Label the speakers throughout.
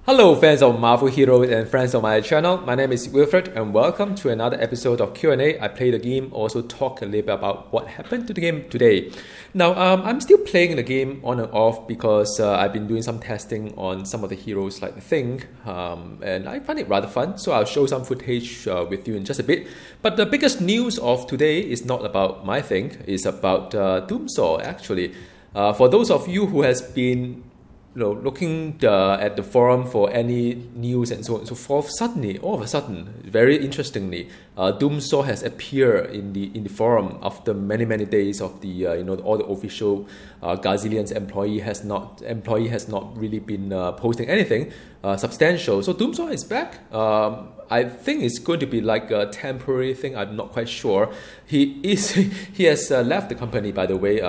Speaker 1: Hello fans of Marvel heroes and friends of my channel, my name is Wilfred and welcome to another episode of Q&A. I play the game, also talk a little bit about what happened to the game today. Now, I'm still playing the game on and off because I've been doing some testing on some of the heroes like the Thing, and I find it rather fun, so I'll show some footage with you in just a bit. But the biggest news of today is not about my Thing, it's about Doomsaw actually. For those of you who has been looking at the forum for any news and so on and so forth, suddenly, all of a sudden, very interestingly, Doomsaw has appeared in the forum after many days of the all the official Gazillions employee has not really been posting anything substantial. So Doomsaw is back. I think it's going to be like a temporary thing. I'm not quite sure. He has left the company, by the way,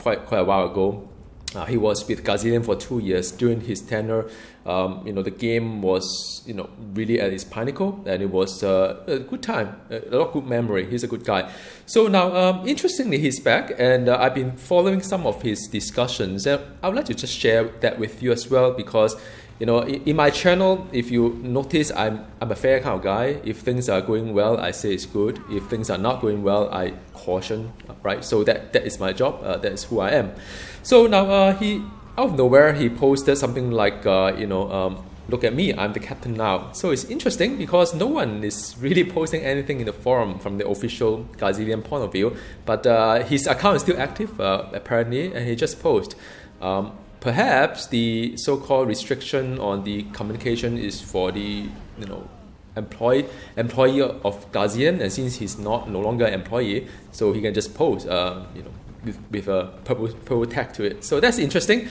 Speaker 1: quite a while ago. He was with Gazillion for 2 years. During his tenure, the game was, really at its pinnacle, and it was a good time, a lot of good memory. He's a good guy. So now, interestingly, he's back, and I've been following some of his discussions, and I would like to just share that with you as well, because in my channel, if you notice, I'm a fair kind of guy. If things are going well, I say it's good. If things are not going well, I caution, right? So that is my job. That is who I am. So now he, out of nowhere, he posted something like, look at me, I'm the captain now. So it's interesting because no one is really posting anything in the forum from the official Gazillion point of view. But his account is still active, apparently, and he just posted. Perhaps the so-called restriction on the communication is for the employee of Gazillion, and since he's no longer an employee, so he can just post with a purple tag to it. So that's interesting.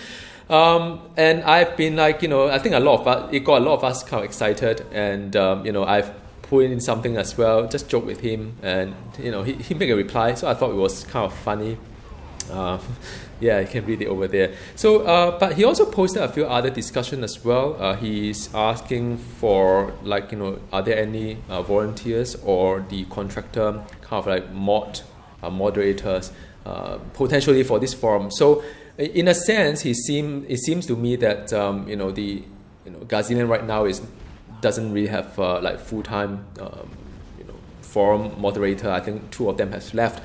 Speaker 1: And I've been I think it got a lot of us kind of excited, and I've put in something as well, just joke with him, and he made a reply, so I thought it was kind of funny. Yeah, you can read it over there. So, but he also posted a few other discussions as well. He's asking for are there any volunteers or the contractor kind of like moderators potentially for this forum. So, in a sense, it seems to me that the Gazillion right now doesn't really have full-time forum moderator. I think 2 of them has left.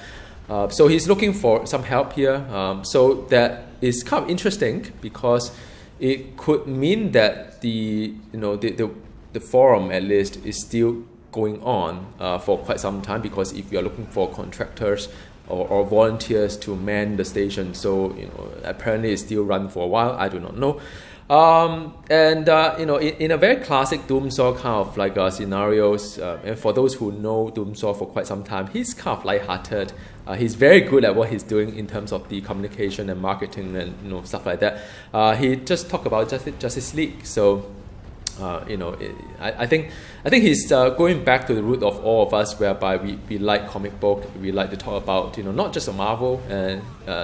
Speaker 1: So he's looking for some help here. So that is kind of interesting because it could mean that the forum at least is still going on for quite some time, because if you are looking for contractors or volunteers to man the station, so apparently it's still run for a while. I do not know. In a very classic Doomsaw kind of scenarios, and for those who know Doomsaw for quite some time, he's kind of lighthearted. He's very good at what he's doing in terms of the communication and marketing and stuff like that. He just talked about Justice League, so I think he's going back to the root of all of us, whereby we like comic book, we like to talk about not just a Marvel and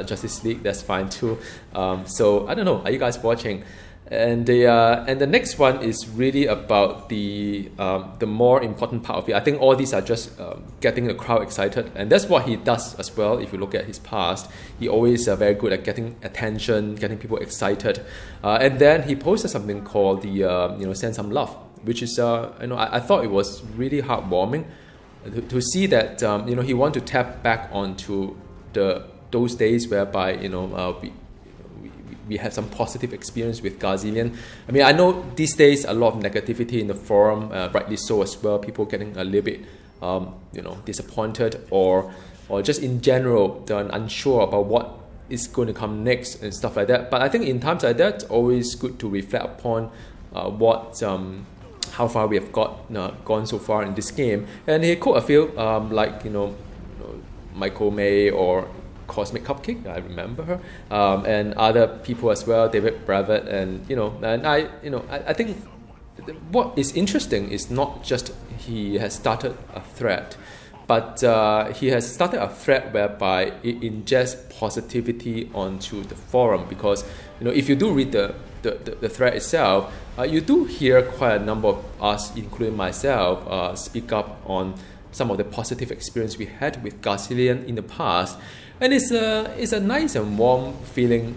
Speaker 1: Justice League. That's fine too. So I don't know. Are you guys watching? And the next one is really about the more important part of it. I think all these are just getting the crowd excited, and that's what he does as well. If you look at his past, he always very good at getting attention, getting people excited. And then he posted something called the Send Some Love, which is I thought it was really heartwarming to see that he wanted to tap back onto those days whereby we had some positive experience with Gazillion. I mean, I know these days a lot of negativity in the forum, rightly so as well. People getting a little bit, disappointed or just in general, they're unsure about what is going to come next and stuff like that. But I think in times like that, it's always good to reflect upon how far we have gone so far in this game. And he quote a few Michael May or Cosmic Cupcake, I remember her, and other people as well, David Bravitt, and I think what is interesting is not just he has started a thread, but he has started a thread whereby it ingests positivity onto the forum, because if you do read the thread itself, you do hear quite a number of us, including myself, speak up on some of the positive experience we had with Gazillion in the past. And it's a nice and warm feeling,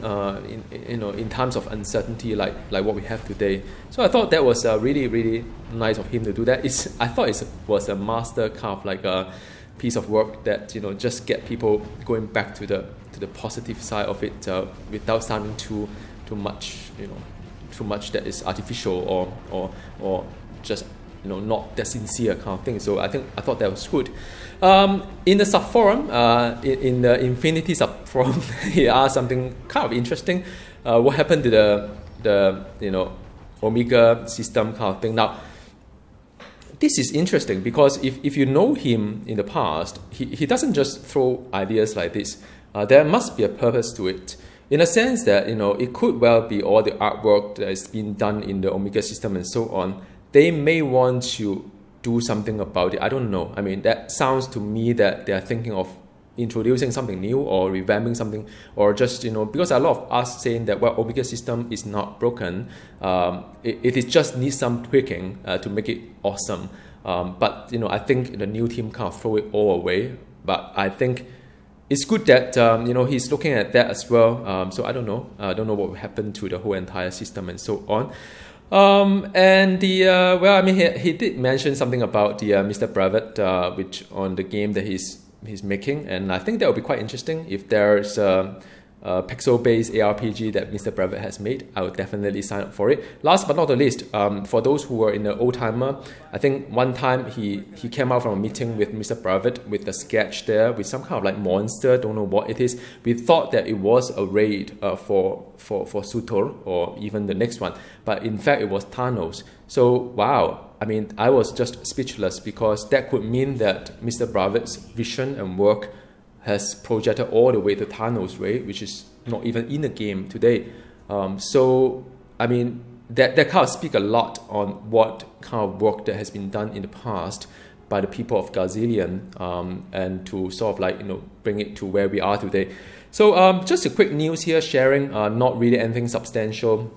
Speaker 1: in times of uncertainty like what we have today. So I thought that was really, really nice of him to do that. I thought it was a master kind of like a piece of work that just get people going back to the positive side of it without sounding too much, too much that is artificial or just not that sincere kind of thing. So I thought that was good. In the subforum, in the Infinity subforum, he asked something kind of interesting. What happened to the Omega system kind of thing? Now, this is interesting because if you know him in the past, he doesn't just throw ideas like this. There must be a purpose to it. In a sense that it could well be all the artwork that is being done in the Omega system and so on. They may want to do something about it. I don't know. I mean, that sounds to me that they are thinking of introducing something new or revamping something, or just because a lot of us saying that Omega system is not broken. It just needs some tweaking to make it awesome. But I think the new team can't throw it all away. But I think it's good that he's looking at that as well. So I don't know. I don't know what will happen to the whole entire system and so on. And he did mention something about the Mr. Brevet, which on the game that he's making, and I think that would be quite interesting if there's a pixel-based ARPG that Mr. Brevet has made. I would definitely sign up for it. Last but not the least, for those who were in the old timer, I think one time he came out from a meeting with Mr. Brevet with a sketch there with some kind of like monster, don't know what it is. We thought that it was a raid for Sutor or even the next one, but in fact it was Thanos. So wow, I mean, I was just speechless because that could mean that Mr. Brevet's vision and work has projected all the way to Thanos' raid, which is not even in the game today. So, I mean, that kind of speak a lot on what kind of work that has been done in the past by the people of Gazillion, and to sort of like, bring it to where we are today. So, just a quick news here, sharing, not really anything substantial.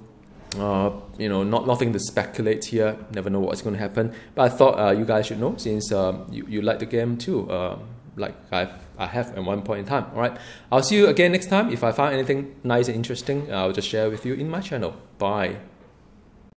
Speaker 1: Nothing to speculate here. Never know what's going to happen. But I thought you guys should know, since you like the game too. Like I have at one point in time. All right, I'll see you again next time. If I find anything nice and interesting, I'll just share with you in my channel. Bye.